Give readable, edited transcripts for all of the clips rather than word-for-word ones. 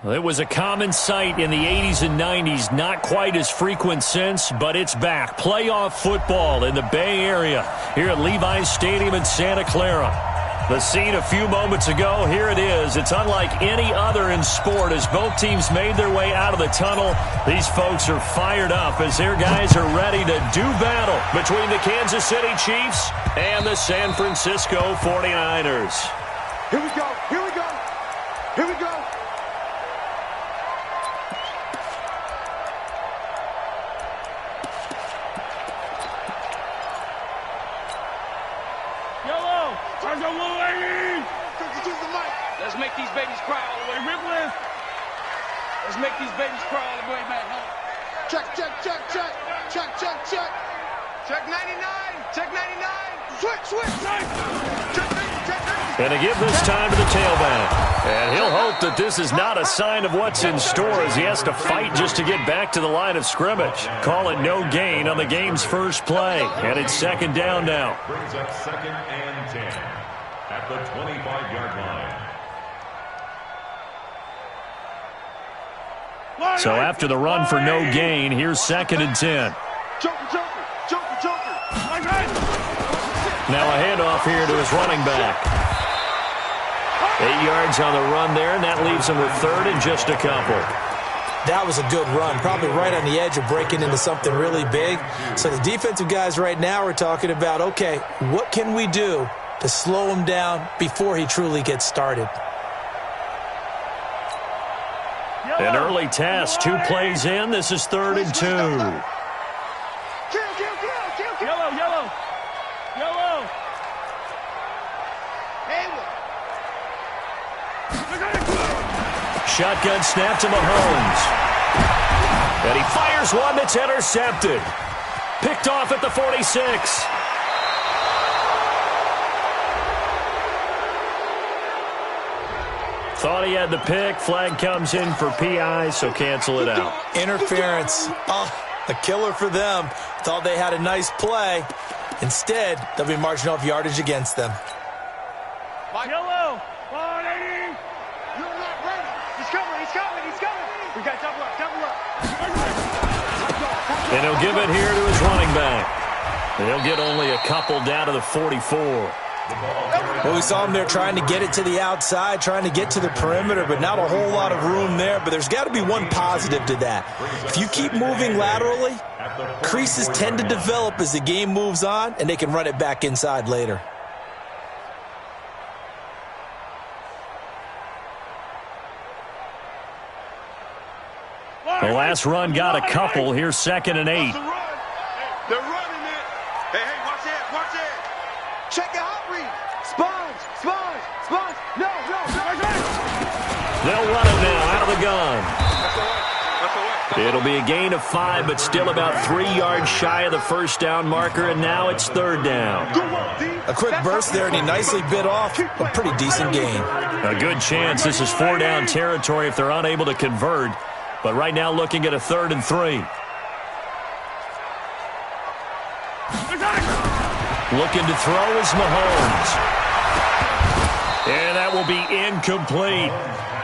It was a common sight in the 80s and 90s, not quite as frequent since, but it's back. Playoff football in the Bay Area here at Levi's Stadium in Santa Clara. The scene a few moments ago, here it is. It's unlike any other in sport as both teams made their way out of the tunnel. These folks are fired up as their guys are ready to do battle between the Kansas City Chiefs and the San Francisco 49ers. Here we go, here we go, here we go. Let's make these babies cry all the way. Ripley. Let's make these babies cry all the way, man. Check, check, check, check. Check, check, check. Check 99. Check 99. Switch, switch. Check 90, check 90. And to give this time to the tailback. And he'll hope that this is not a sign of what's in store as he has to fight just to get back to the line of scrimmage. Call it no gain on the game's first play. And it's second down now. Brings up 2nd and 10 at the 25-yard line. So after the run for no gain, here's 2nd and 10. Joker, joker, joker, joker. Now a handoff here to his running back. 8 yards on the run there, and that leaves him with 3rd and just a couple. That was a good run, probably right on the edge of breaking into something really big. So the defensive guys right now are talking about, okay, what can we do to slow him down before he truly gets started? An early test, 2 plays in. This is 3rd and 2. Yellow, yellow. Yellow. Shotgun snap to Mahomes. And he fires one that's intercepted. Picked off at the 46. Thought he had the pick. Flag comes in for PI, so cancel it out. Interference. Oh, a killer for them. Thought they had a nice play. Instead, they'll be marching off yardage against them. Yellow. 180. You're not ready. He's coming, he's coming, he's coming. We got double up, double up. And he'll give it here to his running back. And he'll get only a couple down to the 44. Well, we saw him there trying to get it to the outside, trying to get to the perimeter, but not a whole lot of room there. But there's got to be one positive to that. If you keep moving laterally, creases tend to develop as the game moves on, and they can run it back inside later. The last run got a couple. Here's 2nd and 8. They're running it. Hey, watch that, watch that. Check the hot read. Sponge, sponge, sponge. No. They'll run it now out of the gun. That's all right. It'll be a gain of 5, but still about 3 yards shy of the first down marker, and now it's 3rd down. A quick burst there, and he nicely bit off a pretty decent gain. A good chance this is 4-down territory if they're unable to convert, but right now looking at a 3rd and 3. Looking to throw is Mahomes. And that will be incomplete.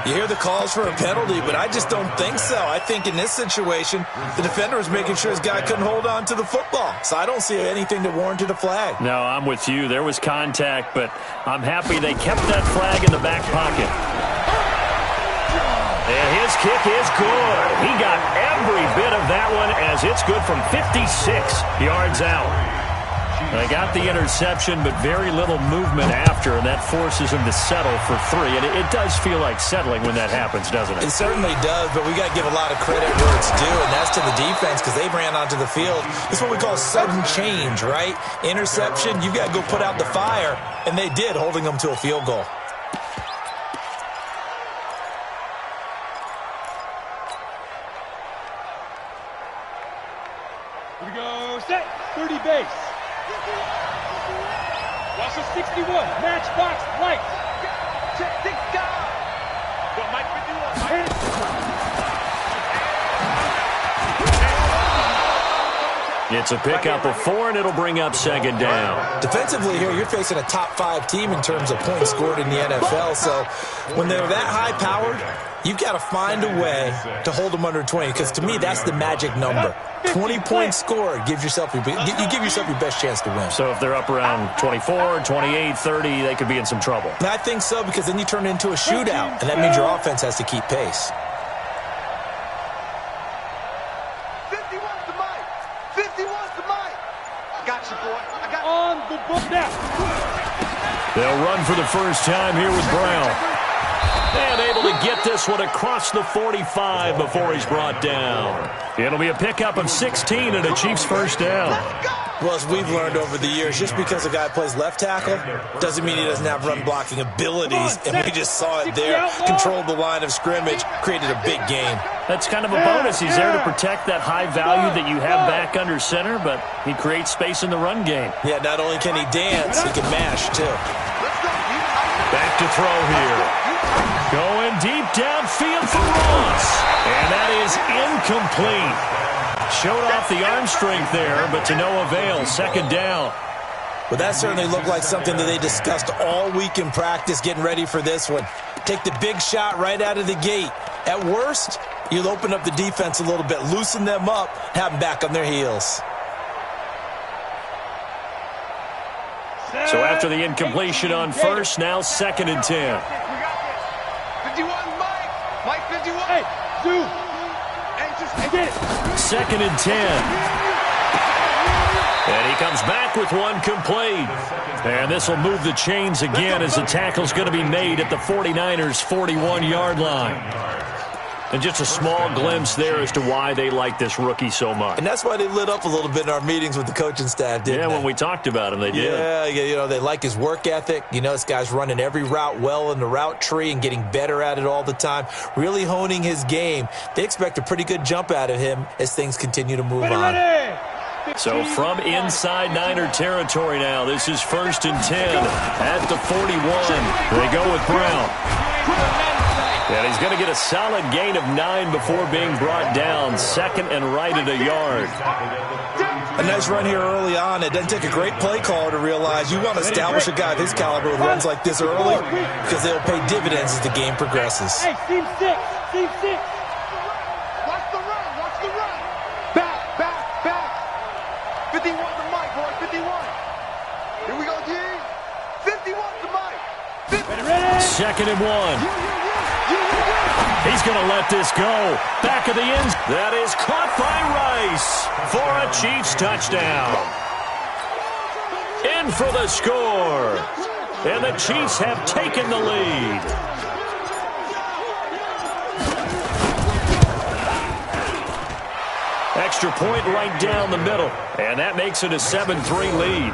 You hear the calls for a penalty, but I just don't think so. I think in this situation, the defender was making sure his guy couldn't hold on to the football. So I don't see anything that warranted a flag. No, I'm with you. There was contact, but I'm happy they kept that flag in the back pocket. And his kick is good. He got every bit of that one as it's good from 56 yards out. They got the interception, but very little movement after, and that forces him to settle for 3. And it does feel like settling when that happens, doesn't it? It certainly does, but we got to give a lot of credit where it's due, and that's to the defense because they ran onto the field. This is what we call sudden change, right? Interception, you got to go put out the fire, and they did, holding them to a field goal. Here we go. Set. 30 base. Russell 61. Matchbox light. Check the guy. What Mike 51? It's a pickup of 4, and it'll bring up second down. Defensively here, you're facing a top-5 team in terms of points scored in the NFL. So when they're that high-powered, you've got to find a way to hold them under 20. Because to me, that's the magic number. 20 points scored gives yourself you give yourself your best chance to win. So if they're up around 24, 28, 30, they could be in some trouble. And I think so, because then you turn it into a shootout, and that means your offense has to keep pace. 51's the mic. 51's the mic. I got you, boy. I got you. On the book now. They'll run for the first time here with Brown. And able to get this one across the 45 before he's brought down. It'll be a pickup of 16 and a Chiefs first down. Well, as we've learned over the years, just because a guy plays left tackle doesn't mean he doesn't have run-blocking abilities. And we just saw it there. Controlled the line of scrimmage, created a big game. That's kind of a bonus. He's there to protect that high value that you have back under center, but he creates space in the run game. Yeah, not only can he dance, he can mash, too. Back to throw here. Going deep downfield for Ross. And that is incomplete. Showed off the arm strength there, but to no avail. Second down. Well, that certainly looked like something that they discussed all week in practice getting ready for this one. Take the big shot right out of the gate. At worst, you'll open up the defense a little bit, loosen them up, have them back on their heels. So after the incompletion on first, now 2nd and 10. 51, Mike. Mike 51. Hey, dude. And just Get it. 2nd and 10. And he comes back with one complete. And this will move the chains again as the tackle's going to be made at the 49ers' 41-yard line. And just a small glimpse there as to why they like this rookie so much. And that's why they lit up a little bit in our meetings with the coaching staff, didn't they? Yeah, when we talked about him, they did. Yeah, you know, they like his work ethic. You know, this guy's running every route well in the route tree and getting better at it all the time, really honing his game. They expect a pretty good jump out of him as things continue to move on. So from inside Niner territory now, this is 1st and 10 at the 41. They go with Brown. And he's going to get a solid gain of 9 before being brought down. 2nd and right at a yard. A nice run here early on. It doesn't take a great play caller to realize you want to establish a guy of his caliber with runs like this early because they'll pay dividends as the game progresses. Hey, team 6. Team 6. watch the run. Watch the run. Back. 51 the mic, boy. 51. Here we go, G. 51's the mic. Ready. 2nd and 1. He's going to let this go. Back of the end. That is caught by Rice for a Chiefs touchdown. In for the score. And the Chiefs have taken the lead. Extra point right down the middle. And that makes it a 7-3 lead.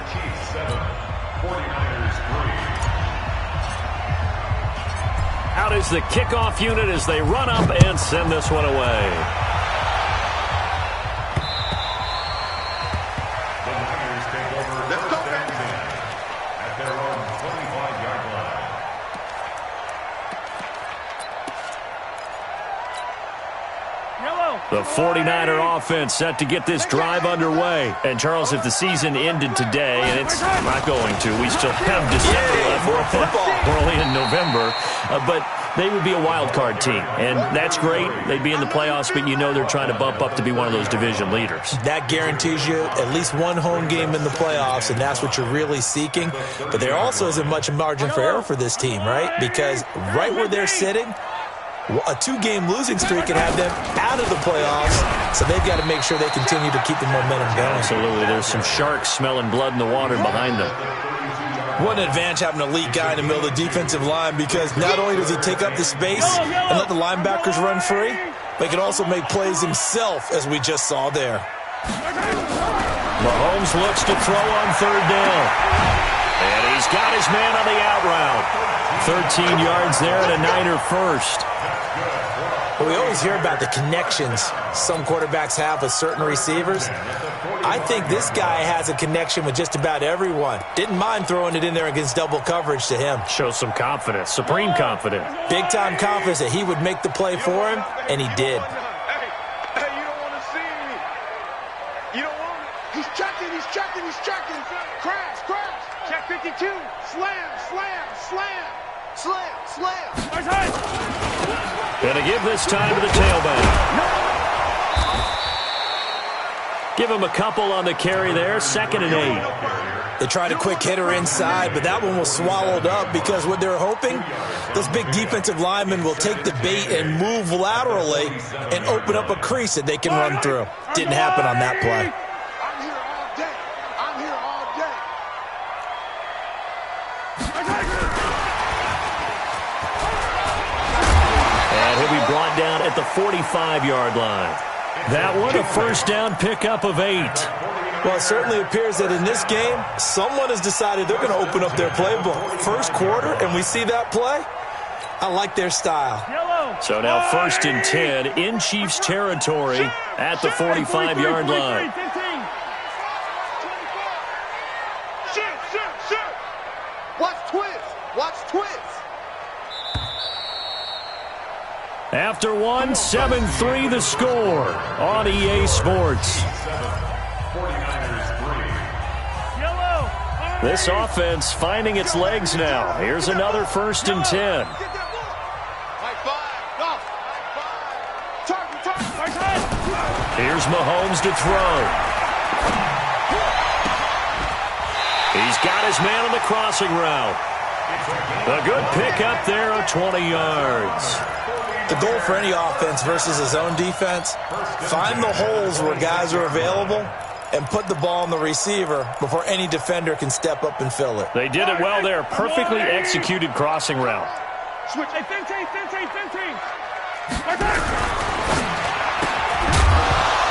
Out is the kickoff unit as they run up and send this one away. The Niners take over at their own 25-yard line. The 49er offense set to get this drive underway. And, Charles, if the season ended today, and it's not going to, we still have December left. We're only in November. But they would be a wild card team. And that's great. They'd be in the playoffs, but you know they're trying to bump up to be one of those division leaders. That guarantees you at least one home game in the playoffs, and that's what you're really seeking. But there also isn't much margin for error for this team, right? Because right where they're sitting, a 2-game losing streak can have them out of the playoffs, so they've got to make sure they continue to keep the momentum going. Absolutely. There's some sharks smelling blood in the water behind them. What an advantage having an elite guy in the middle of the defensive line, because not only does he take up the space and let the linebackers run free, but he can also make plays himself, as we just saw there. Mahomes looks to throw on 3rd down. And he's got his man on the out route. 13 yards there and a Niner first. But we always hear about the connections some quarterbacks have with certain receivers. I think this guy has a connection with just about everyone. Didn't mind throwing it in there against double coverage to him. Shows some confidence, supreme confidence. Big-time confidence that he would make the play for him, and he did. Hey, you don't want to see me. You don't want He's checking, he's checking, he's checking. Crash, crash. Check 52. Slam, slam, slam. Slam, slam. Gonna give this time to the tailback. Give him a couple on the carry there. 2nd and 8. They tried a quick hitter inside, but that one was swallowed up because what they're hoping, those big defensive linemen will take the bait and move laterally and open up a crease that they can run through. Didn't happen on that play. I'm here all day. I'm here all day. And he'll be brought down at the 45-yard line. That one, a first down pickup of 8. Well, it certainly appears that in this game, someone has decided they're going to open up their playbook. First quarter, and we see that play. I like their style. So now 1st and 10 in Chiefs territory at the 45-yard line. Shoot. Watch twist. Watch twist. After 1, 7-3 the score on EA Sports. This offense finding its legs now. Here's another 1st and 10. Here's Mahomes to throw. He's got his man on the crossing route. A good pickup there of 20 yards. The goal for any offense versus his own defense, find the holes where guys are available and put the ball on the receiver before any defender can step up and fill it. They did it well there. Perfectly executed crossing route. Switch. Hey, 15.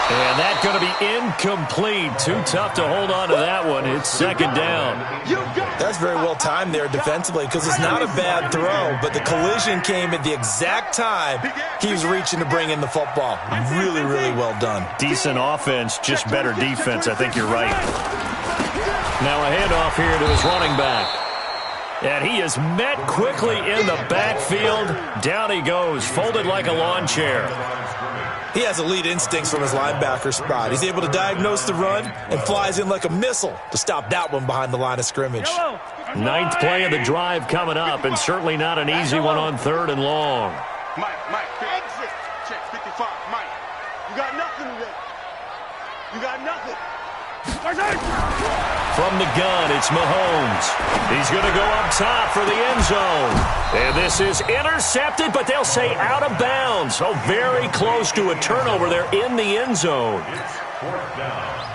And that's going to be incomplete. Too tough to hold on to that one. It's 2nd down. That's very well timed there defensively because it's not a bad throw, but the collision came at the exact time he was reaching to bring in the football. Really, really well done. Decent offense, just better defense. I think you're right. Now a handoff here to his running back. And he is met quickly in the backfield. Down he goes, folded like a lawn chair. He has elite instincts from his linebacker spot. He's able to diagnose the run and flies in like a missile to stop that one behind the line of scrimmage. 9th play of the drive coming up, and certainly not an easy one on 3rd and long. Mike, exit. Check 55. Mike, you got nothing today. You got nothing. From the gun, it's Mahomes. He's going to go up top for the end zone. And this is intercepted, but they'll say out of bounds. So very close to a turnover there in the end zone.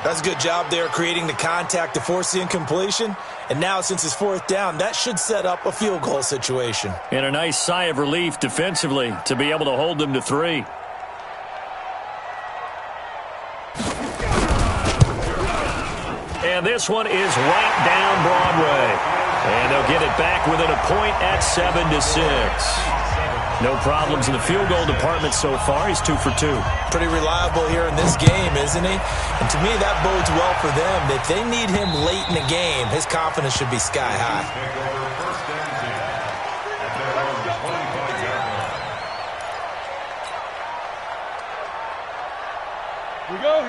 That's a good job there creating the contact to force the incompletion. And now since it's 4th down, that should set up a field goal situation. And a nice sigh of relief defensively to be able to hold them to 3. And this one is right down Broadway. And they'll get it back within a point at 7-6. No problems in the field goal department so far. He's 2 for 2. Pretty reliable here in this game, isn't he? And to me, that bodes well for them. If they need him late in the game, his confidence should be sky high.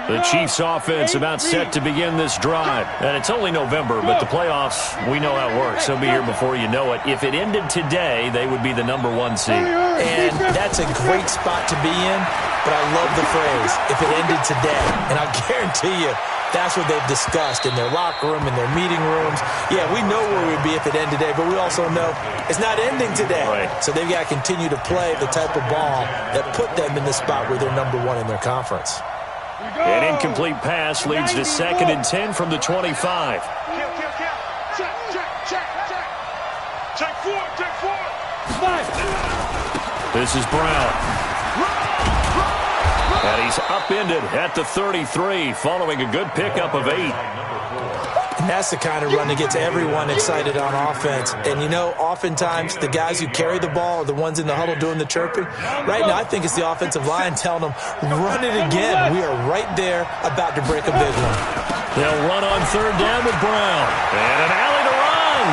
The Chiefs offense about set to begin this drive. And it's only November, but the playoffs, we know how it works. They'll be here before you know it. If it ended today, they would be the #1 seed. And that's a great spot to be in, but I love the phrase, if it ended today. And I guarantee you, that's what they've discussed in their locker room, in their meeting rooms. Yeah, we know where we'd be if it ended today, but we also know it's not ending today. Right. So they've got to continue to play the type of ball that put them in the spot where they're #1 in their conference. An incomplete pass leads to 2nd and 10 from the 25. Check 4. This is Brown. And he's upended at the 33 following a good pickup of 8. And that's the kind of run that gets everyone excited on offense. And, you know, oftentimes the guys who carry the ball are the ones in the huddle doing the chirping. Right now, I think it's the offensive line telling them, run it again. We are right there about to break a big one. They'll run on 3rd down with Brown. And an alley to run.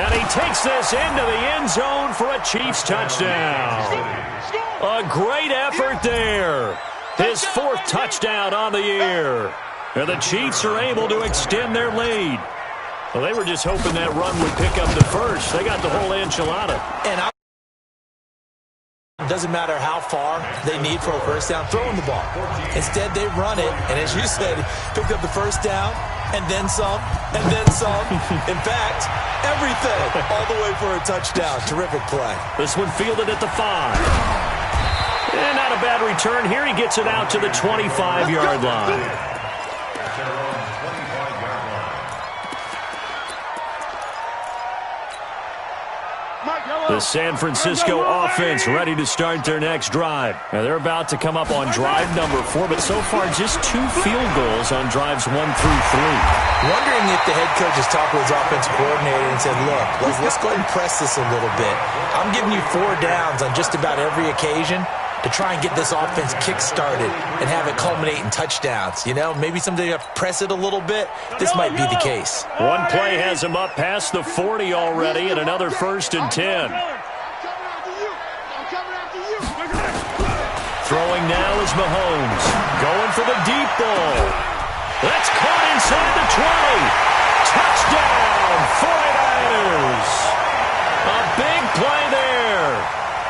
And he takes this into the end zone for a Chiefs touchdown. A great effort there. His 4th touchdown on the year. And the Chiefs are able to extend their lead. Well, they were just hoping that run would pick up the first. They got the whole enchilada. And it doesn't matter how far they need for a first down, throwing the ball. Instead, they run it, and as you said, picked up the first down, and then some, and then some. In fact, everything, all the way for a touchdown. Terrific play. This one fielded at the 5. And not a bad return. Here he gets it out to the 25-yard line. The San Francisco offense ready to start their next drive. Now they're about to come up on drive number 4, but so far just 2 field goals on drives 1 through 3. Wondering if the head coach has talked with his offensive coordinator and said, look, let's go ahead and press this a little bit. I'm giving you 4 downs on just about every occasion to try and get this offense kick-started and have it culminate in touchdowns. You know, maybe someday you have to press it a little bit. This might be the case. One play has him up past the 40 already, and another 1st and 10. Throwing now is Mahomes. Going for the deep ball. That's caught inside the 20. Touchdown, 49ers. A big play there.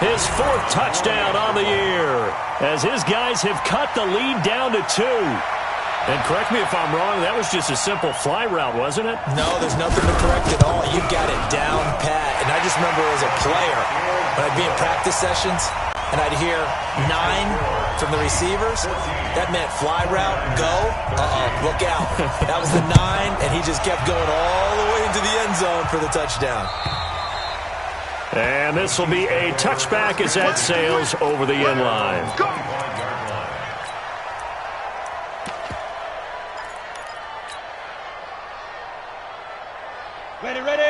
His 4th touchdown on the year, as his guys have cut the lead down to 2. And correct me if I'm wrong, that was just a simple fly route, wasn't it? No, there's nothing to correct at all. You got it down pat. And I just remember as a player, when I'd be in practice sessions, and I'd hear 9 from the receivers, that meant fly route, go, look out. That was the 9, and he just kept going all the way into the end zone for the touchdown. And this will be a touchback as that sails over the end line.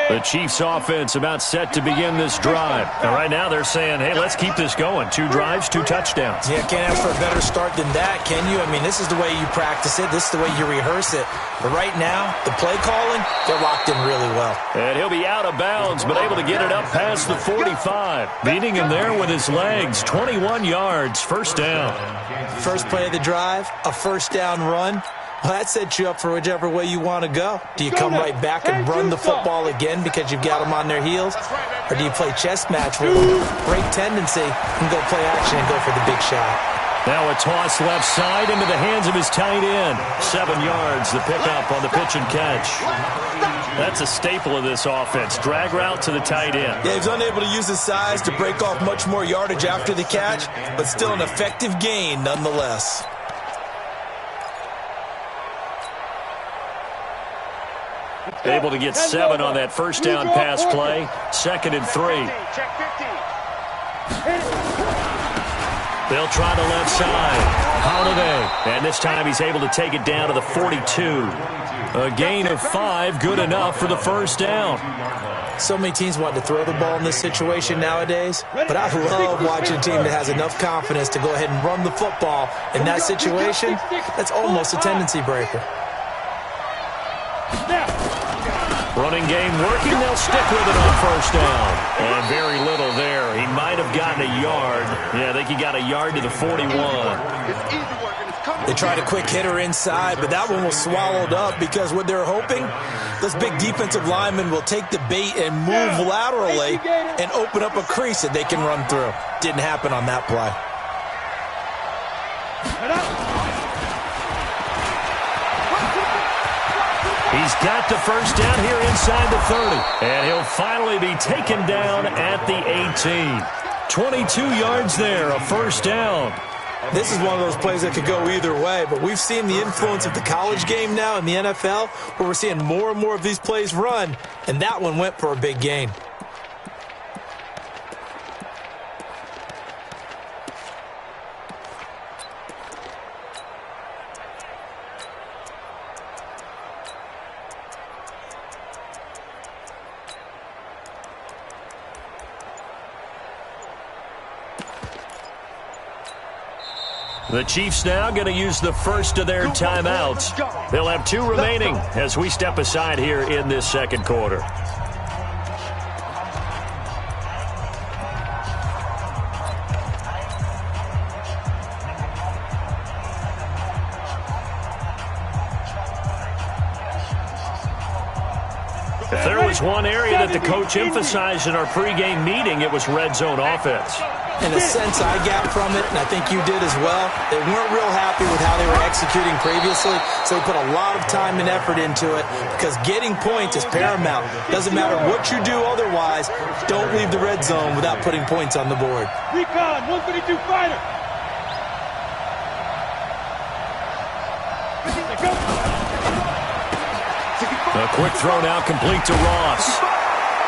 The Chiefs offense about set to begin this drive. And right now they're saying, hey, let's keep this going. 2 drives, 2 touchdowns. Yeah, can't ask for a better start than that, can you? I mean, this is the way you practice it. This is the way you rehearse it. But right now, the play calling, they're locked in really well. And he'll be out of bounds, but able to get it up past the 45. Beating him there with his legs. 21 yards, 1st down. First play of the drive, a 1st down run. Well, that sets you up for whichever way you want to go. Do you come right back and run the football again because you've got them on their heels? Or do you play chess match with them, break tendency, and go play action and go for the big shot? Now a toss left side into the hands of his tight end. 7 yards, the pickup on the pitch and catch. That's a staple of this offense. Drag route to the tight end. Yeah, he's unable to use his size to break off much more yardage after the catch, but still an effective gain nonetheless. Able to get 7 on that 1st down pass play. 2nd and 3. They'll try the left side. Holiday. And this time he's able to take it down to the 42. A gain of 5, good enough for the 1st down. So many teams want to throw the ball in this situation nowadays, but I love watching a team that has enough confidence to go ahead and run the football. In that situation, that's almost a tendency breaker. Running game working. They'll stick with it on 1st down. And very little there. He might have gotten a yard. Yeah, I think he got a yard to the 41. They tried a quick hitter inside, but that one was swallowed up because what they're hoping, those big defensive linemen will take the bait and move laterally and open up a crease that they can run through. Didn't happen on that play. He's got the 1st down here inside the 30. And he'll finally be taken down at the 18. 22 yards there, a 1st down. This is one of those plays that could go either way, but we've seen the influence of the college game now in the NFL, where we're seeing more and more of these plays run, and that one went for a big gain. The Chiefs now going to use the first of their timeouts. They'll have 2 remaining as we step aside here in this 2nd quarter. was one area that the coach emphasized in our pregame meeting, it was red zone offense. In a sense, I got from it, and I think you did as well. They weren't real happy with how they were executing previously, so they put a lot of time and effort into it because getting points is paramount. Doesn't matter what you do otherwise, don't leave the red zone without putting points on the board. Recon, 152 fighter. A quick throw now complete to Ross.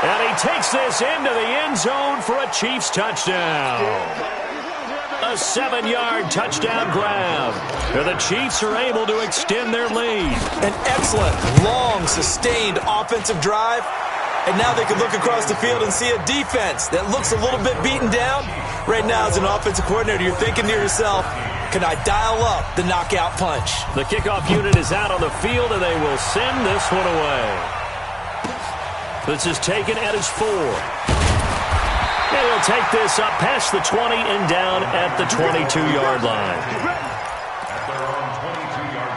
And he takes this into the end zone for a Chiefs touchdown. A 7-yard touchdown grab. And the Chiefs are able to extend their lead. An excellent, long, sustained offensive drive. And now they can look across the field and see a defense that looks a little bit beaten down. Right now, as an offensive coordinator, you're thinking to yourself, can I dial up the knockout punch? The kickoff unit is out on the field, and they will send this one away. This is taken at his 4. And he'll take this up past the 20 and down at the 22-yard line. At their own 22-yard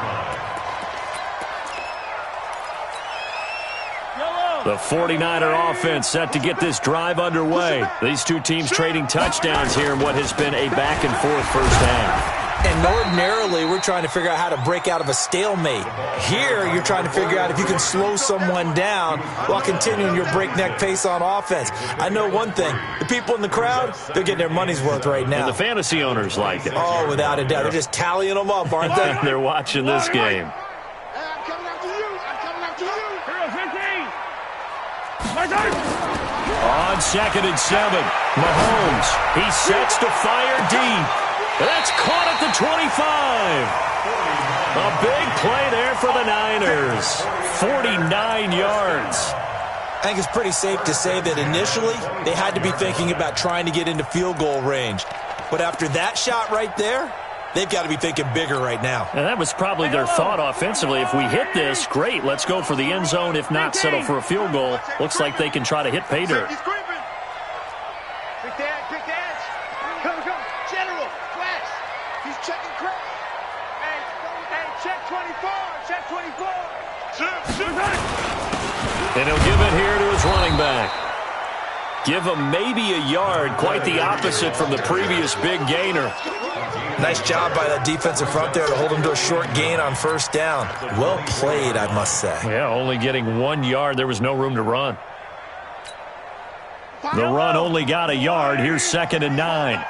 line. The 49er offense set to get this drive underway. These two teams trading touchdowns here in what has been a back-and-forth first half. And ordinarily, we're trying to figure out how to break out of a stalemate. Here, you're trying to figure out if you can slow someone down while continuing your breakneck pace on offense. I know one thing. The people in the crowd, they're getting their money's worth right now. And the fantasy owners like it. Oh, without a doubt. They're just tallying them up, aren't they? They're watching this game. I'm coming after you. I'm coming after you. On 2nd and 7, Mahomes. He sets to fire deep. That's caught at the 25. A big play there for the Niners. 49 yards. I think it's pretty safe to say that initially they had to be thinking about trying to get into field goal range. But after that shot right there, they've got to be thinking bigger right now. And that was probably their thought offensively. If we hit this, great, let's go for the end zone. If not, settle for a field goal. Looks like they can try to hit pay dirt. He's creeping. Quick dash. Come. General, flash. He's checking crack. Hey, check 24. Check 24. And he'll give it here to his running back. Give him maybe a yard, quite the opposite from the previous big gainer. Nice job by that defensive front there to hold him to a short gain on first down. Well played, I must say. Yeah, only getting 1 yard. There was no room to run. The run only got a yard. Here's 2nd and 9.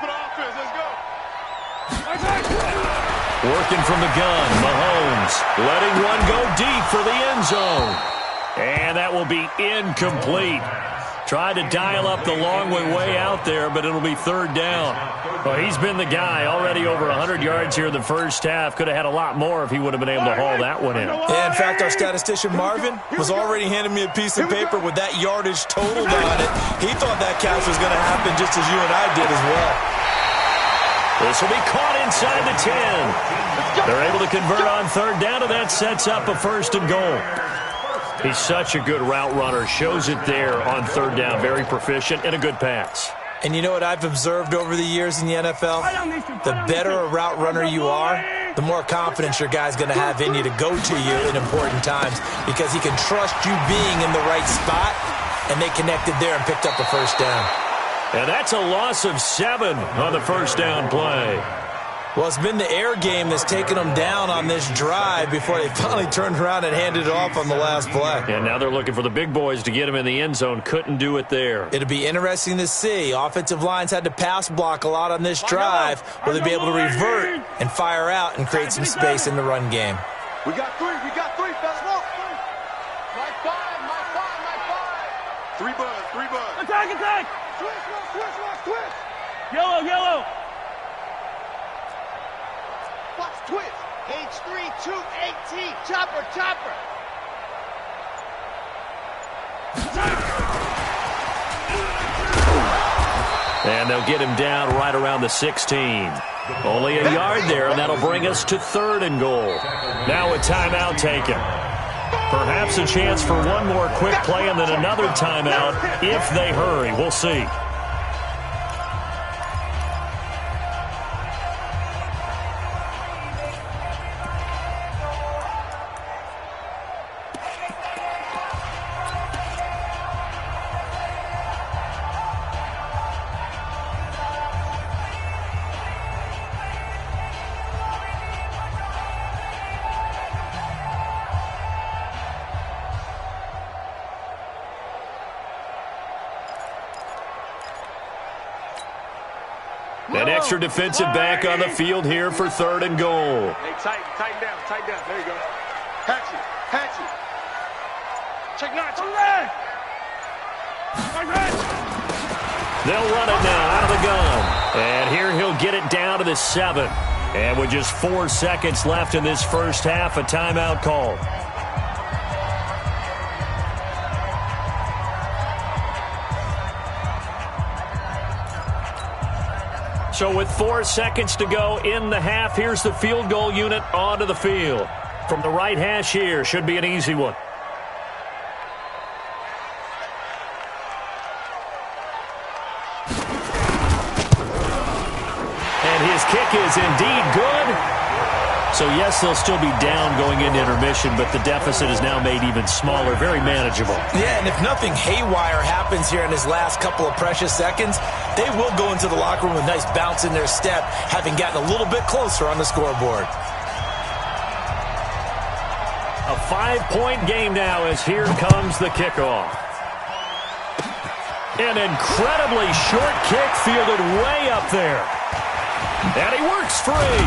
Working from the gun, Mahomes letting one go deep for the end zone. And that will be incomplete. Tried to dial up the long way out there, but it'll be 3rd down. Well, he's been the guy. Already over 100 yards here in the first half. Could have had a lot more if he would have been able to haul that one in. Yeah, in fact, our statistician Marvin was already handing me a piece of paper with that yardage totaled on it. He thought that catch was going to happen just as you and I did as well. This will be caught inside the 10. They're able to convert on 3rd down, and that sets up a 1st and goal. He's such a good route runner. Shows it there on 3rd down. Very proficient and a good pass. And you know what I've observed over the years in the NFL? The better a route runner you are, the more confidence your guy's going to have in you to go to you in important times because he can trust you being in the right spot, and they connected there and picked up the 1st down. And that's a loss of 7 on the 1st down play. Well, it's been the air game that's taken them down on this drive before they finally turned around and handed it off on the last play. And now they're looking for the big boys to get him in the end zone. Couldn't do it there. It'll be interesting to see. Offensive lines had to pass block a lot on this drive. Will they be able to revert and fire out and create some space in the run game? We got 3. Fast walk. My 5. 3 buzz. Attack. Twist. Yellow. Watch twist. H3-2-8T. Chopper. And they'll get him down right around the 16. Only a yard there, and that'll bring us to 3rd and goal. Now a timeout taken. Perhaps a chance for one more quick play and then another timeout if they hurry. We'll see. An extra defensive back on the field here for 3rd and goal. Hey, tighten down. There you go. Hatch it. Check notch. They'll run it now out of the gun. And here he'll get it down to the 7. And with just 4 seconds left in this first half, a timeout called. So with 4 seconds to go in the half, here's the field goal unit onto the field. From the right hash here, should be an easy one. And his kick is indeed good. So yes, they'll still be down going into intermission, but the deficit is now made even smaller, very manageable. Yeah, and if nothing haywire happens here in his last couple of precious seconds, they will go into the locker room with a nice bounce in their step, having gotten a little bit closer on the scoreboard. A 5-point game now as here comes the kickoff. An incredibly short kick fielded way up there. And he works free.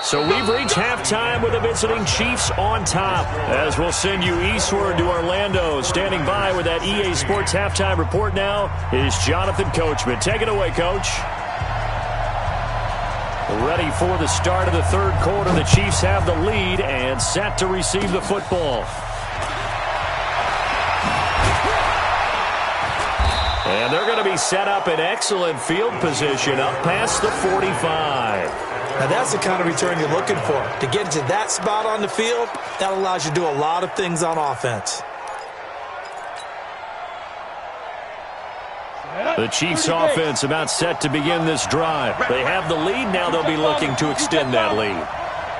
So we've reached halftime with the visiting Chiefs on top. As we'll send you eastward to Orlando. Standing by with that EA Sports halftime report now is Jonathan Coachman. Take it away, Coach. Ready for the start of the 3rd quarter. The Chiefs have the lead and set to receive the football. And they're going to be set up in excellent field position up past the 45. Now that's the kind of return you're looking for. To get into that spot on the field, that allows you to do a lot of things on offense. The Chiefs offense about set to begin this drive. They have the lead. Now they'll be looking to extend that lead.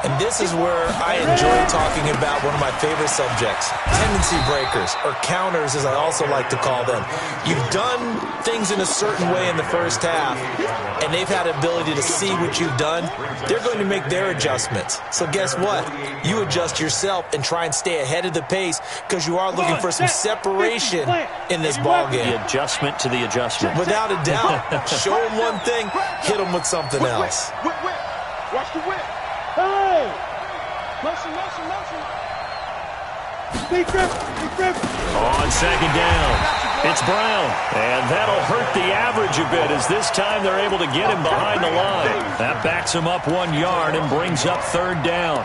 And this is where I enjoy talking about one of my favorite subjects, tendency breakers, or counters as I also like to call them. You've done things in a certain way in the first half, and they've had the ability to see what you've done. They're going to make their adjustments. So guess what? You adjust yourself and try and stay ahead of the pace because you are looking for some separation in this ballgame. The adjustment to the adjustment. Without a doubt. Show them one thing, hit them with something else. Whip. Watch the whip. Hey! Motion. Big grip. On 2nd down, it's Brown. And that'll hurt the average a bit as this time they're able to get him behind the line. That backs him up 1 yard and brings up 3rd down.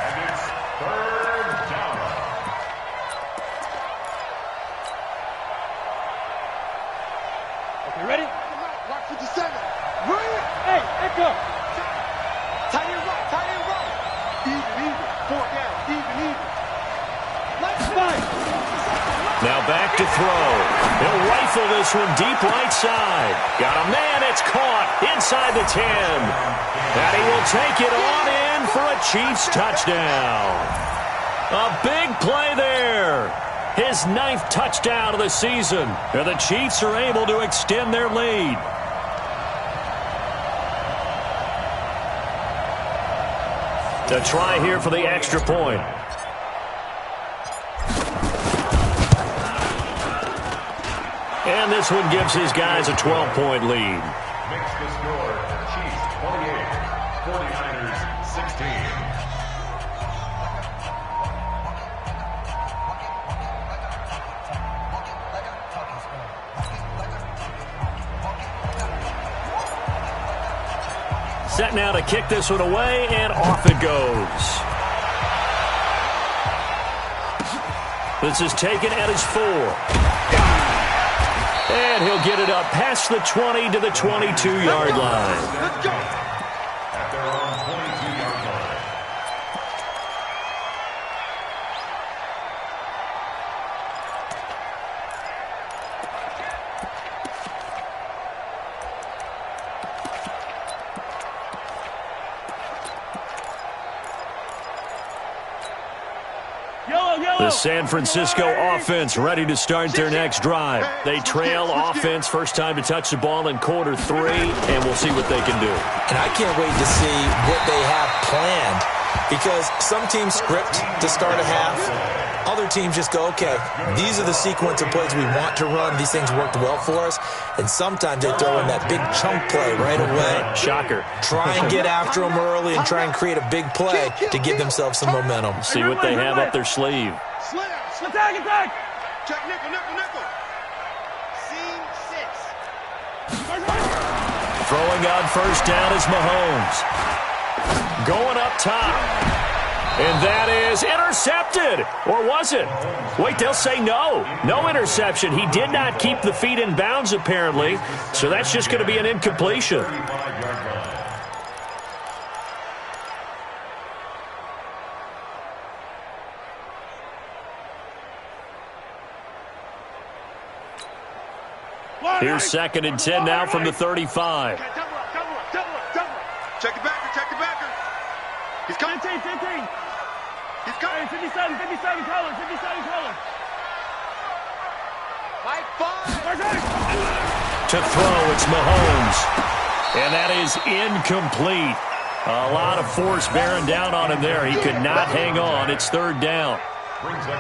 Okay, ready? Watch 57. Hey, echo. Tight end right. Even. 4 down. Even. Let's fight. Now back to throw. He'll rifle this one deep right side. Got a man. It's caught inside the 10. And he will take it on in for a Chiefs touchdown. A big play there. His 9th touchdown of the season. And the Chiefs are able to extend their lead. To try here for the extra point. And this one gives his guys a 12-point lead. Makes the score Chiefs 28, 49ers 16. Set now to kick this one away, and off it goes. This is taken at his 4. And he'll get it up past the 20 to the 22-yard line. Let's go. At their own 22-yard line. The San Francisco offense ready to start their next drive. They trail offense, first time to touch the ball in quarter 3, and we'll see what they can do. And I can't wait to see what they have planned, because some teams script to start a half. other teams just go, okay, these are the sequence of plays we want to run. These things worked well for us. And sometimes they throw in that big chunk play right away. Shocker. Try and get after them early and try and create a big play to give themselves some momentum. See what they have up their sleeve. Attack! Check nickel, nickel, nickel. Seam 6. Throwing on first down is Mahomes. Going up top. And that is intercepted. Or was it? Wait, they'll say no. No interception. He did not keep the feet in bounds, apparently. So that's just going to be an incompletion. Here's 2nd and 10 now from the 35. Check the backer, check the backer. He's coming. 15. He's coming. 57 color. Mike 5. To throw, it's Mahomes. And that is incomplete. A lot of force bearing down on him there. He could not hang on. It's 3rd down.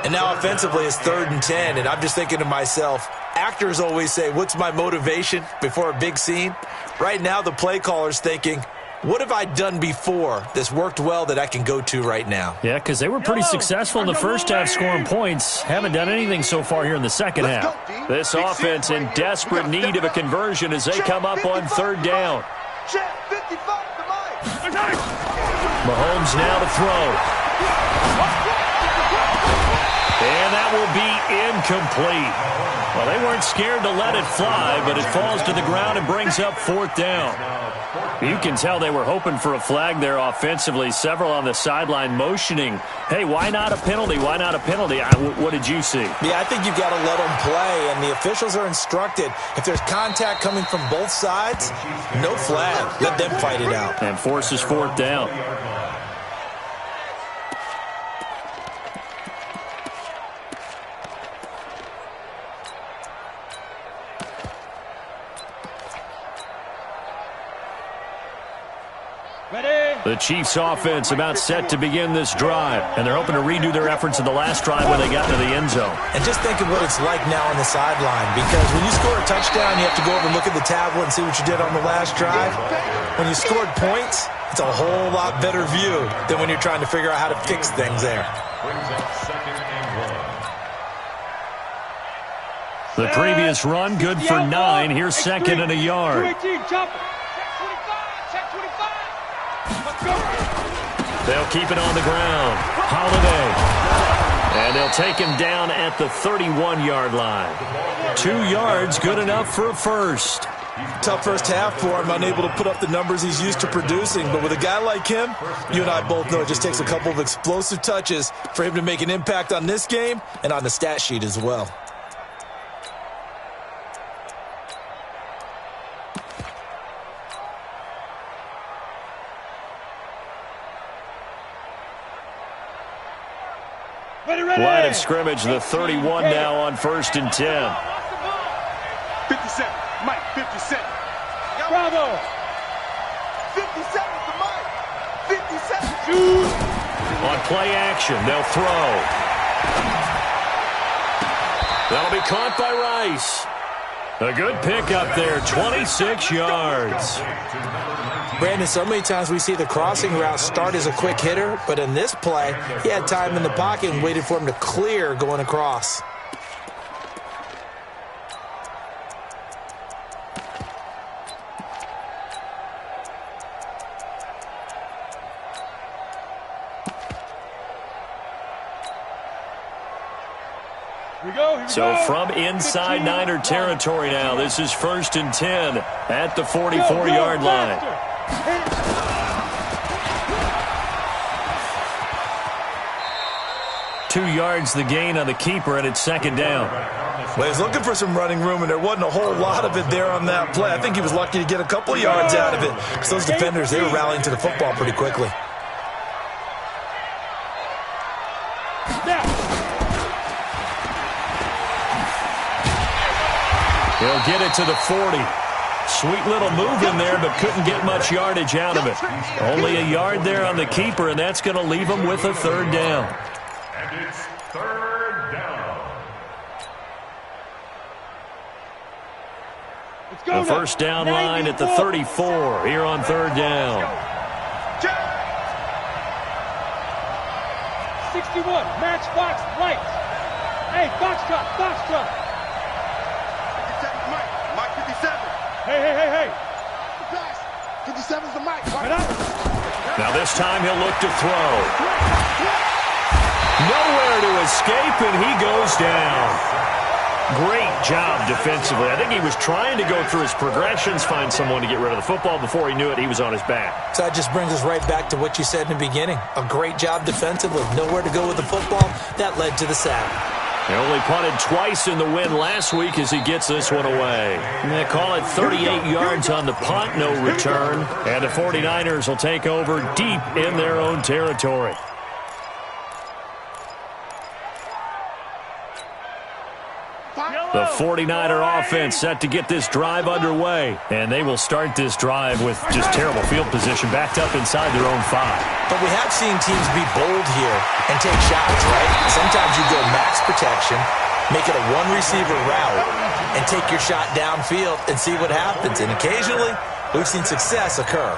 And now offensively it's 3rd and 10, and I'm just thinking to myself, actors always say, what's my motivation before a big scene? Right now the play caller's thinking, what have I done before that's worked well that I can go to right now? Yeah, because they were pretty successful in the first half scoring points. Haven't done anything so far here in the second half. This offense in desperate need of a conversion as they come up on 3rd down. Check 55 to Mike. Mahomes now to throw. And that will be incomplete. Well, they weren't scared to let it fly, but it falls to the ground and brings up 4th down. You can tell they were hoping for a flag there offensively. Several on the sideline motioning, hey, why not a penalty? Why not a penalty? What did you see? Yeah, I think you've got to let them play, and the officials are instructed. If there's contact coming from both sides, no flag. Let them fight it out. And forces 4th down. The Chiefs offense about set to begin this drive, and they're hoping to redo their efforts in the last drive when they got into the end zone. And just think of what it's like now on the sideline, because when you score a touchdown, you have to go over and look at the tablet and see what you did on the last drive. When you scored points, it's a whole lot better view than when you're trying to figure out how to fix things there. The previous run, good for 9. Here's 2nd and a yard. They'll keep it on the ground. Holiday. And they'll take him down at the 31-yard line. 2 yards, good enough for a first. Tough first half for him, unable to put up the numbers he's used to producing. But with a guy like him, you and I both know it just takes a couple of explosive touches for him to make an impact on this game and on the stat sheet as well. Line of scrimmage, the 31 now on 1st and 10. 57, Mike, 57. Bravo. 57 to Mike. 57. On play action, they'll throw. That'll be caught by Rice. A good pickup there, 26 yards. Brandon, so many times we see the crossing route start as a quick hitter, but in this play, he had time in the pocket and waited for him to clear going across. So from inside Niner territory now, this is 1st and 10 at the 44-yard line. 2 yards the gain on the keeper, and it's 2nd down. Well, he's looking for some running room, and there wasn't a whole lot of it there on that play. I think he was lucky to get a couple of yards out of it, because those defenders, they were rallying to the football pretty quickly. He'll get it to the 40. Sweet little move in there, but couldn't get much yardage out of it. Only a yard there on the keeper, and that's going to leave him with a 3rd down. And it's 3rd The first down line at the 34 here on third down. 61, match box, right. Hey, box drop, box drop. 57's Mike. Mike 57. Hey. Pass. 57's the Mike. Right up. Now this time he'll look to throw. Nowhere to escape, and he goes down. Great job defensively. I think he was trying to go through his progressions, find someone to get rid of the football. Before he knew it, he was on his back. So that just brings us right back to what you said in the beginning. A great job defensively. Nowhere to go with the football. That led to the sack. He only punted twice in the win last week as he gets this one away. And they call it 38 yards on the punt, no return. And the 49ers will take over deep in their own territory. The 49er offense set to get this drive underway. And they will start this drive with just terrible field position backed up inside their own 5. But we have seen teams be bold here and take shots, right? Sometimes you go max protection, make it a one-receiver route, and take your shot downfield and see what happens. And occasionally, we've seen success occur.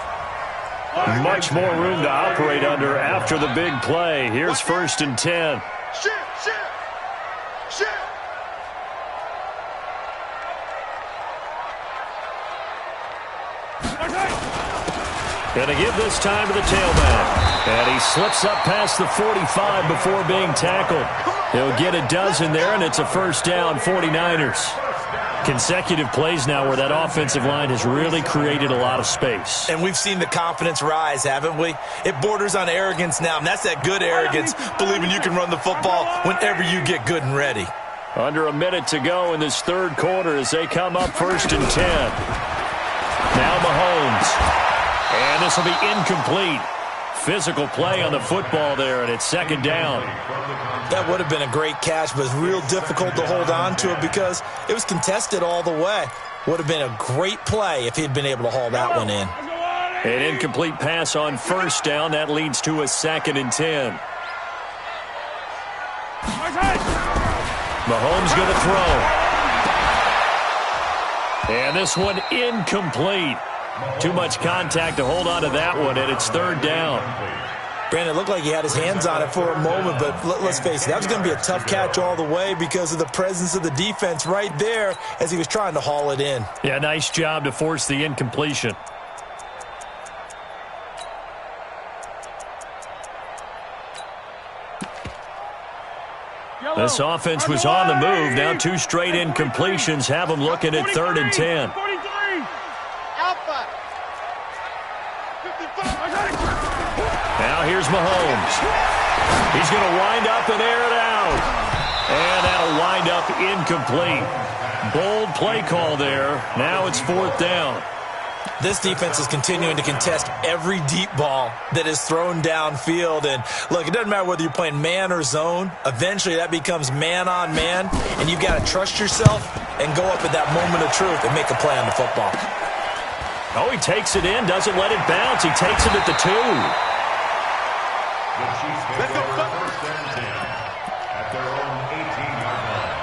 Much more room to operate under after the big play. Here's 1st and 10. Shit. Gonna give this time to the tailback. And he slips up past the 45 before being tackled. He'll get a dozen there, and it's a first down, 49ers. Consecutive plays now where that offensive line has really created a lot of space. And we've seen the confidence rise, haven't we? It borders on arrogance now, and that's that good arrogance, believing you can run the football whenever you get good and ready. Under a minute to go in this third quarter as they come up 1st and 10. Now Mahomes. And this will be incomplete. Physical play on the football there, and it's 2nd down. That would have been a great catch, but it's real difficult to hold on to it because it was contested all the way. Would have been a great play if he'd been able to haul that one in. An incomplete pass on 1st down. That leads to a 2nd and 10. Mahomes going to throw. And this one incomplete. Too much contact to hold on to that one, and it's 3rd down. Brandon, it looked like he had his hands on it for a moment, but let's face it, that was going to be a tough catch all the way because of the presence of the defense right there as he was trying to haul it in. Yeah, nice job to force the incompletion. This offense was on the move. Now 2 straight incompletions have them looking at 3rd and 10. Now here's Mahomes. He's going to wind up and air it out. And that'll wind up incomplete. Bold play call there. Now it's 4th down. This defense is continuing to contest every deep ball that is thrown downfield. And look, it doesn't matter whether you're playing man or zone. Eventually that becomes man on man. And you've got to trust yourself and go up at that moment of truth and make a play on the football. Oh, he takes it in, doesn't let it bounce. He takes it at the 2. Let's go, Buck. At their own 18-yard line.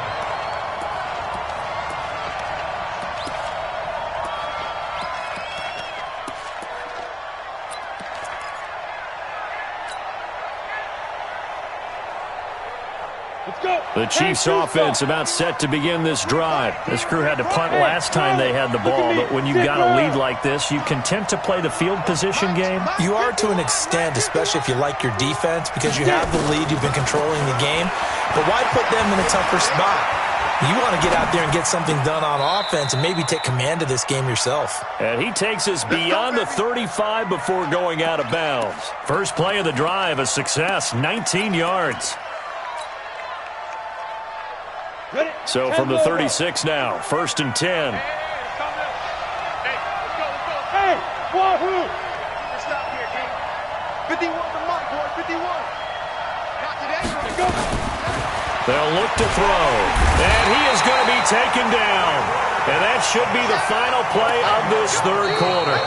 The Chiefs offense about set to begin this drive. This crew had to punt last time they had the ball, but when you've got a lead like this, you content to play the field position game? You are to an extent, especially if you like your defense, because you have the lead, you've been controlling the game. But why put them in a tougher spot? You want to get out there and get something done on offense and maybe take command of this game yourself. And he takes us beyond the 35 before going out of bounds. First play of the drive, a success, 19 yards. So from the 36 now, 1st and 10. Hey, wahoo! Stop here, King. 51 to Mike, boy, 51. Not today. Go. They'll look to throw. And he is going to be taken down. And that should be the final play of this third quarter.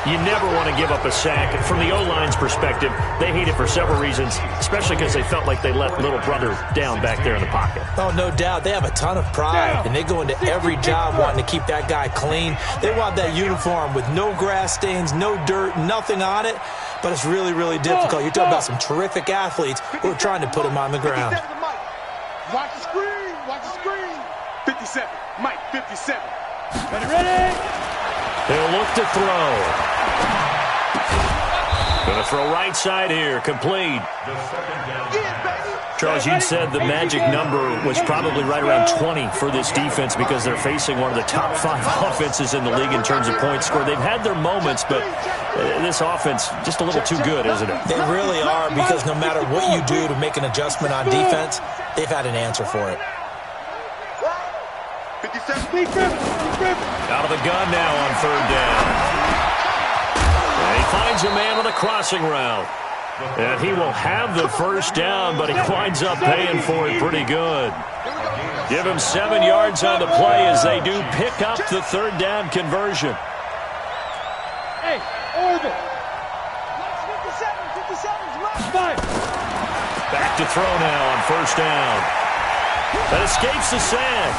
You never want to give up a sack. From the O-line's perspective, they hate it for several reasons, especially because they felt like they let little brother down back there in the pocket. Oh, no doubt. They have a ton of pride, and they go into every job wanting to keep that guy clean. They want that uniform with no grass stains, no dirt, nothing on it, but it's really, really difficult. You're talking about some terrific athletes who are trying to put him on the ground. Watch the screen. Watch the screen. 57. Mike, 57. Ready? They'll look to throw. Going to throw right side here. Complete. Charles, you said the magic number was probably right around 20 for this defense because they're facing one of the top 5 offenses in the league in terms of points scored. They've had their moments, but this offense just a little too good, isn't it? They really are, because no matter what you do to make an adjustment on defense, they've had an answer for it. 57. Out of the gun now on third down. And he finds a man on the crossing route. And he will have the first down, but he winds up paying for it pretty good. Give him 7 yards on the play as they do pick up the third down conversion. Hey, over. 57. Back to throw now on first down. That escapes the sack.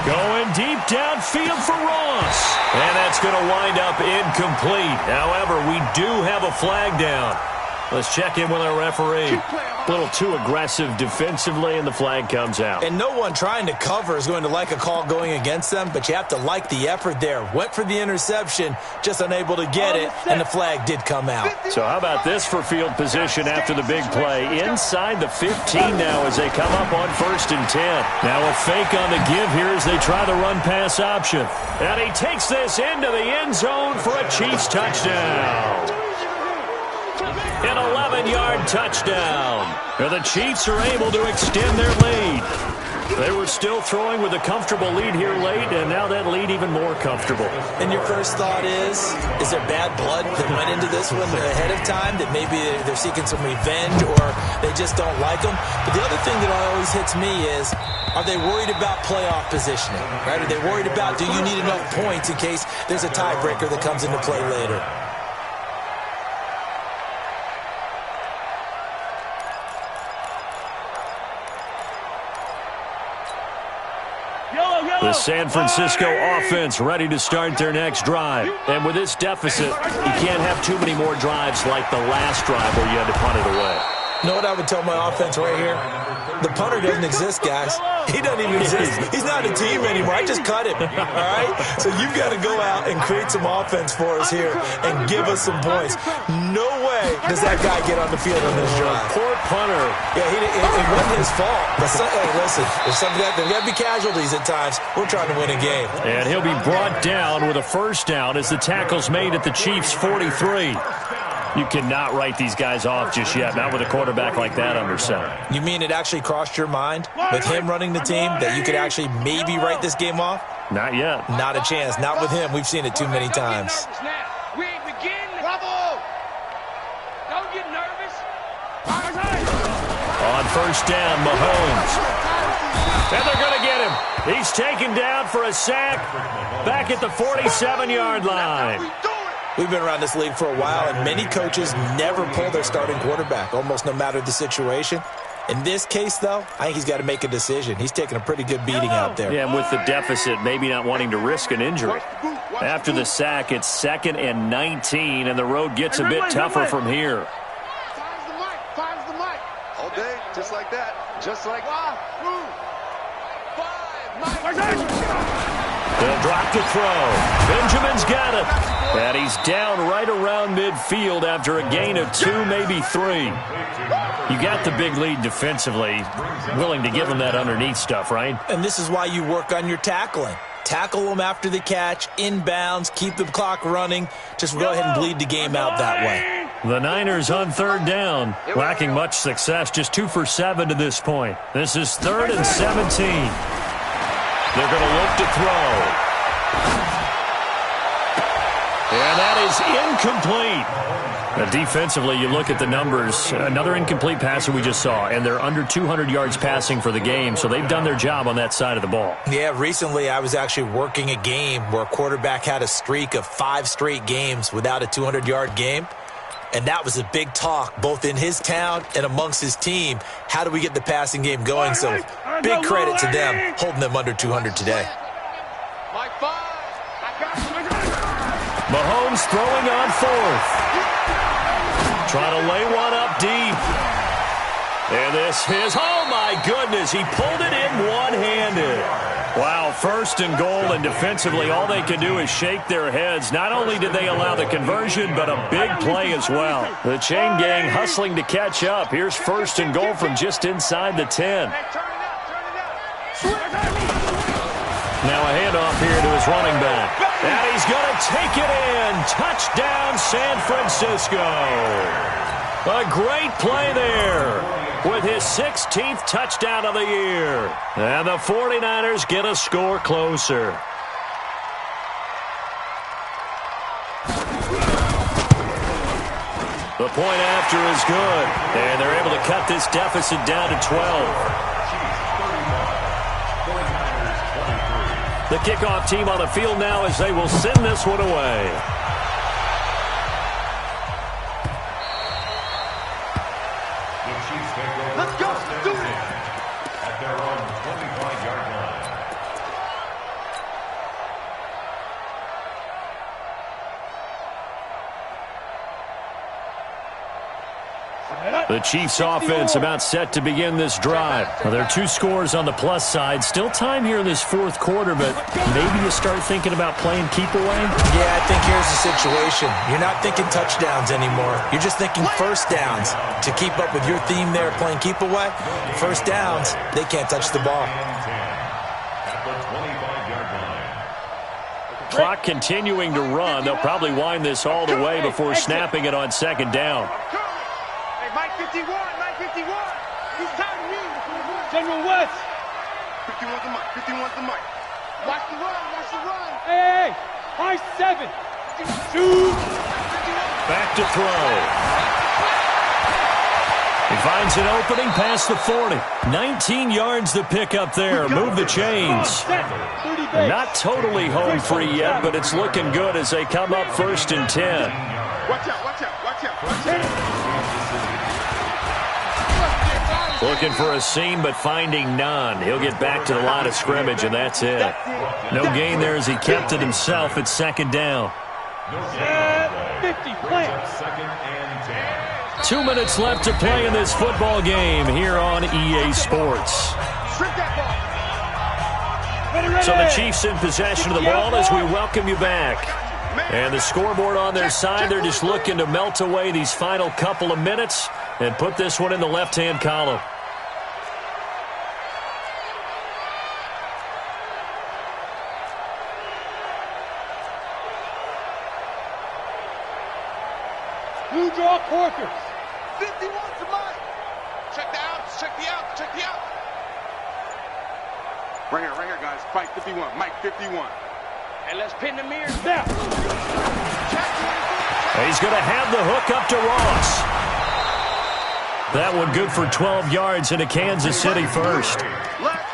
Going deep downfield for Ross. And that's going to wind up incomplete. However, we do have a flag down. Let's check in with our referee. A little too aggressive defensively, and the flag comes out. And no one trying to cover is going to like a call going against them, but you have to like the effort there. Went for the interception, just unable to get it, and the flag did come out. So how about this for field position after the big play? Inside the 15 now as they come up on 1st and 10. Now a fake on the give here as they try the run-pass option. And he takes this into the end zone for a Chiefs touchdown. An 11-yard touchdown. And the Chiefs are able to extend their lead. They were still throwing with a comfortable lead here late, and now that lead even more comfortable. And your first thought is there bad blood that went into this one ahead of time, that maybe they're seeking some revenge or they just don't like them? But the other thing that always hits me is, are they worried about playoff positioning? Right? Are they worried about, do you need enough points in case there's a tiebreaker that comes into play later? The San Francisco offense ready to start their next drive. And with this deficit, you can't have too many more drives like the last drive where you had to punt it away. You know what I would tell my offense right here? The punter doesn't exist, guys. He doesn't even exist. He's not a team anymore. I just cut him, all right? So you've got to go out and create some offense for us here and give us some points. No way does that guy get on the field on this drive. Poor punter. Yeah, it wasn't his fault. Hey, listen, there's got to be casualties at times. We're trying to win a game. And he'll be brought down with a first down as the tackle's made at the Chiefs' 43. You cannot write these guys off just yet, not with a quarterback like that under center. You mean it actually crossed your mind with him running the team that you could actually maybe write this game off? Not yet. Not a chance. Not with him. We've seen it too many times. We ain't beginning. Bravo! Don't get nervous. On first down, Mahomes. And they're going to get him. He's taken down for a sack back at the 47-yard line. We've been around this league for a while, and many coaches never pull their starting quarterback, almost no matter the situation. In this case, though, I think he's got to make a decision. He's taking a pretty good beating out there. Yeah, and with the deficit, maybe not wanting to risk an injury. After the sack, it's 2nd and 19, and the road gets a bit tougher from here. Finds the mic. All day, just like that. Just like that. 5. They'll drop to throw. Benjamin's got it. And he's down right around midfield after a gain of 2, maybe 3. You got the big lead defensively. Willing to give him that underneath stuff, right? And this is why you work on your tackling. Tackle them after the catch, inbounds, keep the clock running. Just go ahead and bleed the game out that way. The Niners on third down, lacking much success, just 2 for 7 to this point. This is 3rd and 17. They're going to look to throw. And that is incomplete. Defensively, you look at the numbers. Another incomplete passer we just saw, and they're under 200 yards passing for the game, so they've done their job on that side of the ball. Yeah, recently I was actually working a game where a quarterback had a streak of 5 straight games without a 200-yard game, and that was a big talk both in his town and amongst his team. How do we get the passing game going? So big credit to them holding them under 200 today. Mahomes throwing on 4th. Trying to lay one up deep. And this is, oh my goodness, he pulled it in one-handed. Wow, 1st and goal, and defensively all they can do is shake their heads. Not only did they allow the conversion, but a big play as well. The chain gang hustling to catch up. Here's 1st and goal from just inside the 10. Now a handoff here to his running back. And he's going to take it in. Touchdown, San Francisco. A great play there with his 16th touchdown of the year. And the 49ers get a score closer. The point after is good. And they're able to cut this deficit down to 12. The kickoff team on the field now as they will send this one away. Let's go. Do it. At their own 25-yard line. The Chiefs offense about set to begin this drive. Now, there are 2 scores on the plus side. Still time here in this 4th quarter, but maybe you start thinking about playing keep away? Yeah, I think here's the situation. You're not thinking touchdowns anymore. You're just thinking 1st downs. To keep up with your theme there, playing keep away, 1st downs, they can't touch the ball. At the 25-yard line. Clock continuing to run. They'll probably wind this all the way before snapping it on 2nd down. Mike 51, Mike 51. He's tired of me. General West. 51's the mic, 51's the mic. Watch the run, watch the run. Hey, high 7. 2. Back to throw. He finds an opening past the 40. 19 yards to pick up there. Move the chains. Not totally home free yet, but it's looking good as they come up 1st and 10. Watch out, watch out, watch out, watch out. Looking for a seam, but finding none. He'll get back to the line of scrimmage, and that's it. No gain there as he kept it himself at 2nd down. 50, play. 2 minutes left to play in this football game here on EA Sports. So the Chiefs in possession of the ball as we welcome you back. And the scoreboard on their side, they're just looking to melt away these final couple of minutes and put this one in the left-hand column. Blue draw Corkers. 51's the mic. Check the outs, check the outs, check the outs. Right here, guys. Fight 51, Mike 51. And let's pin the mirrors down. He's going to have the hook up to Ross. That one good for 12 yards into Kansas City first.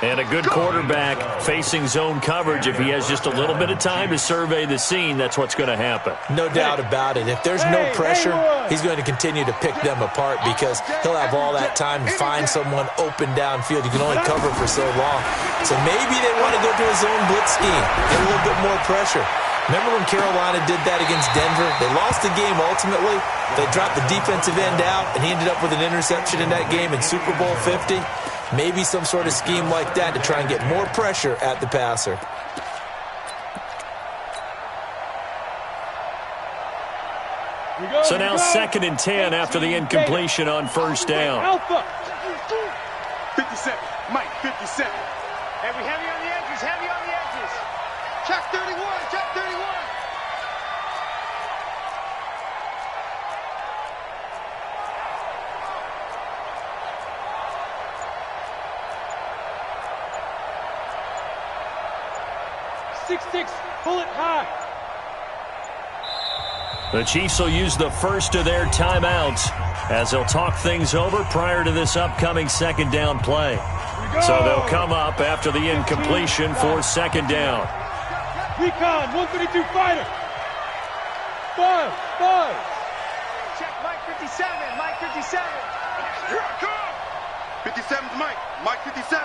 And a good quarterback facing zone coverage. If he has just a little bit of time to survey the scene, that's what's going to happen. No doubt about it. If there's no pressure, he's going to continue to pick them apart because he'll have all that time to find someone open downfield. You can only cover for so long. So maybe they want to go to a zone blitz scheme, get a little bit more pressure. Remember when Carolina did that against Denver? They lost the game ultimately. They dropped the defensive end out, and he ended up with an interception in that game in Super Bowl 50. Maybe some sort of scheme like that to try and get more pressure at the passer. So now 2nd and 10 after the incompletion on 1st down. 57, Mike 57. Heavy on the edges, heavy on the edges. Check 31, check 31. Six, pull it high. The Chiefs will use the first of their timeouts as they'll talk things over prior to this upcoming second down play. So they'll come up after the incompletion for second down. Recon, 132 fighter. 5. Check Mike 57. Mike 57. Here I come. 57's Mike. Mike 57.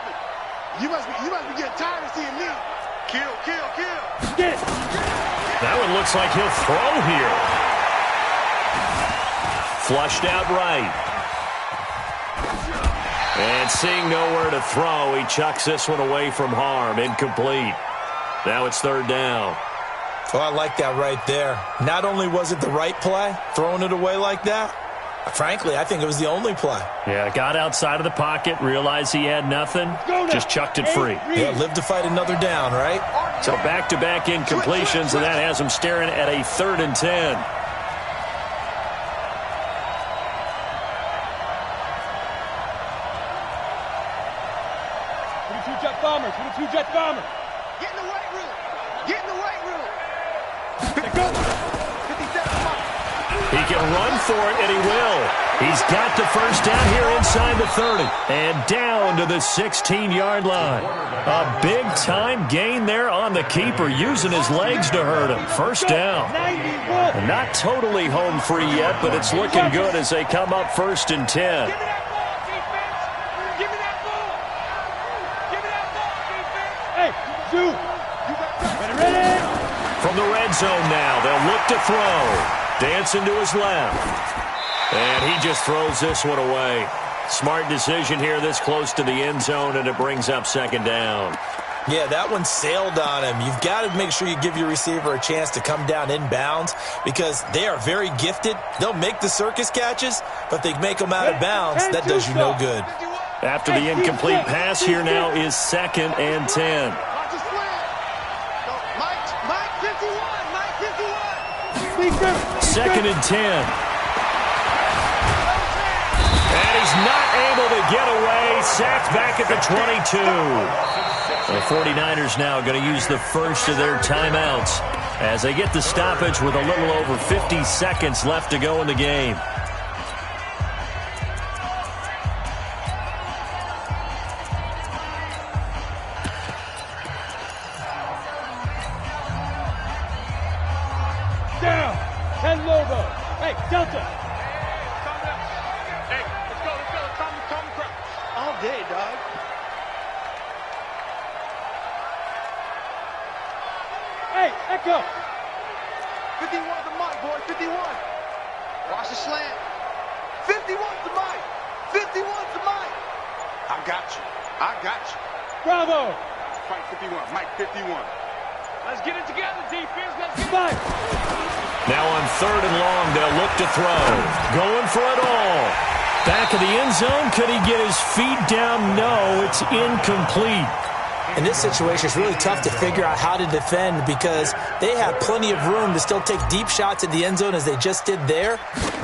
You must be getting tired of seeing me. Kill. Get. That one looks like he'll throw here. Flushed out right. And seeing nowhere to throw, he chucks this one away from harm. Incomplete. Now it's third down. Oh, I like that right there. Not only was it the right play, throwing it away like that, frankly, I think it was the only play. Yeah, got outside of the pocket, realized he had nothing, just chucked it free. Yeah, live to fight another down, right? So back-to-back incompletions, and that has him staring at a 3rd and 10. Jet bomber. Get in the weight room. Get in the weight room. 57 Mike. He can run for it, and he will. He's got the first down here inside the 30. And down to the 16-yard line. A big-time gain there on the keeper, using his legs to hurt him. First down. Not totally home free yet, but it's looking good as they come up 1st and 10. From the red zone now, they'll look to throw. Dancing to his left. And he just throws this one away. Smart decision here this close to the end zone, and it brings up second down. Yeah, that one sailed on him. You've got to make sure you give your receiver a chance to come down inbounds because they are very gifted. They'll make the circus catches, but they make them out of bounds. That does you no good. After the incomplete pass, here now is 2nd and 10. Second and 10. And he's not able to get away. Sacked back at the 22. The 49ers now going to use the first of their timeouts as they get the stoppage with a little over 50 seconds left to go in the game. Now on 3rd and long, they'll look to throw. Going for it all. Back of the end zone. Could he get his feet down? No, it's incomplete. In this situation, it's really tough to figure out how to defend because they have plenty of room to still take deep shots at the end zone as they just did there.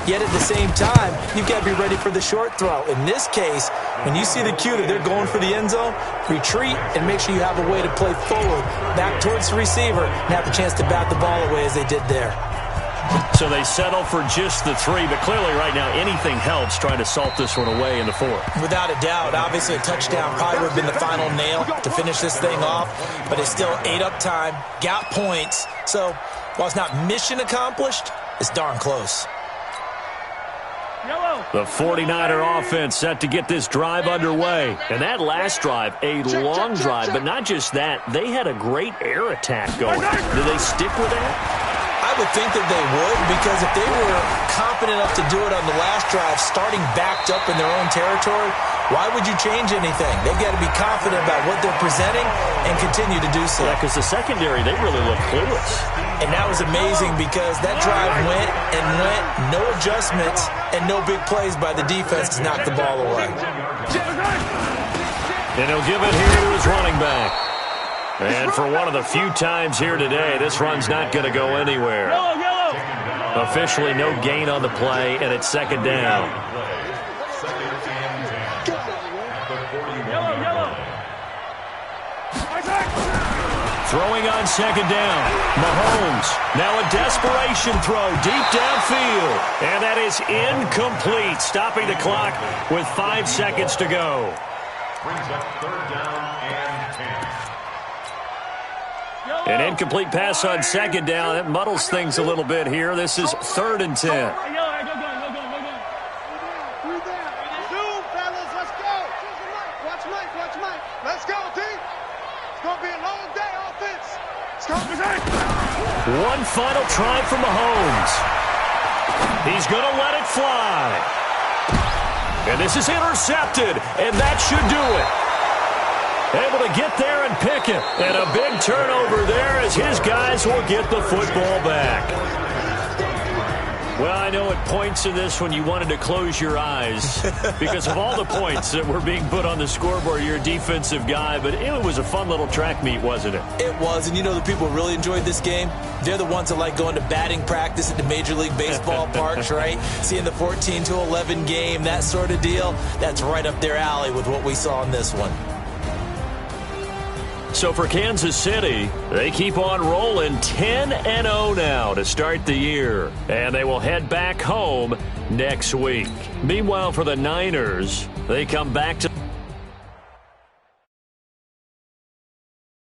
Yet at the same time, you've got to be ready for the short throw. In this case, when you see the cue that they're going for the end zone, retreat and make sure you have a way to play forward, back towards the receiver, and have the chance to bat the ball away as they did there. So they settle for just the 3, but clearly right now anything helps trying to salt this one away in the 4th. Without a doubt. Obviously a touchdown probably would have been the final nail to finish this thing off, but it still ate up time, got points. So while it's not mission accomplished, it's darn close. The 49er offense set to get this drive underway. And that last drive, a long drive, but not just that. They had a great air attack going. Do they stick with that? I would think that they would because if they were confident enough to do it on the last drive, starting backed up in their own territory, why would you change anything? They've got to be confident about what they're presenting and continue to do so. Yeah, because the secondary, they really look clueless. And that was amazing because that drive went and went, no adjustments, and no big plays by the defense to knock the ball away. And he'll give it here to his running back. And for one of the few times here today, this run's not going to go anywhere. Officially no gain on the play, and it's second down. Throwing on second down. Mahomes. Now a desperation throw deep downfield. And that is incomplete. Stopping the clock with 5 seconds to go. Brings up third down and 10. An incomplete pass on second down. That muddles things a little bit here. This is 3rd and 10. Let's go, team. It's going to be a long day, offense. It's going to be One final try for Mahomes. He's going to let it fly. And this is intercepted, and that should do it. Able to get there and pick it. And a big turnover there as his guys will get the football back. Well, I know at points in this when you wanted to close your eyes because of all the points that were being put on the scoreboard. You're a defensive guy, but it was a fun little track meet, wasn't it? It was, and you know the people really enjoyed this game? They're the ones that like going to batting practice at the Major League Baseball parks, right? Seeing the 14-11 game, that sort of deal. That's right up their alley with what we saw in this one. So for Kansas City, they keep on rolling 10-0 now to start the year. And they will head back home next week. Meanwhile, for the Niners, they come back to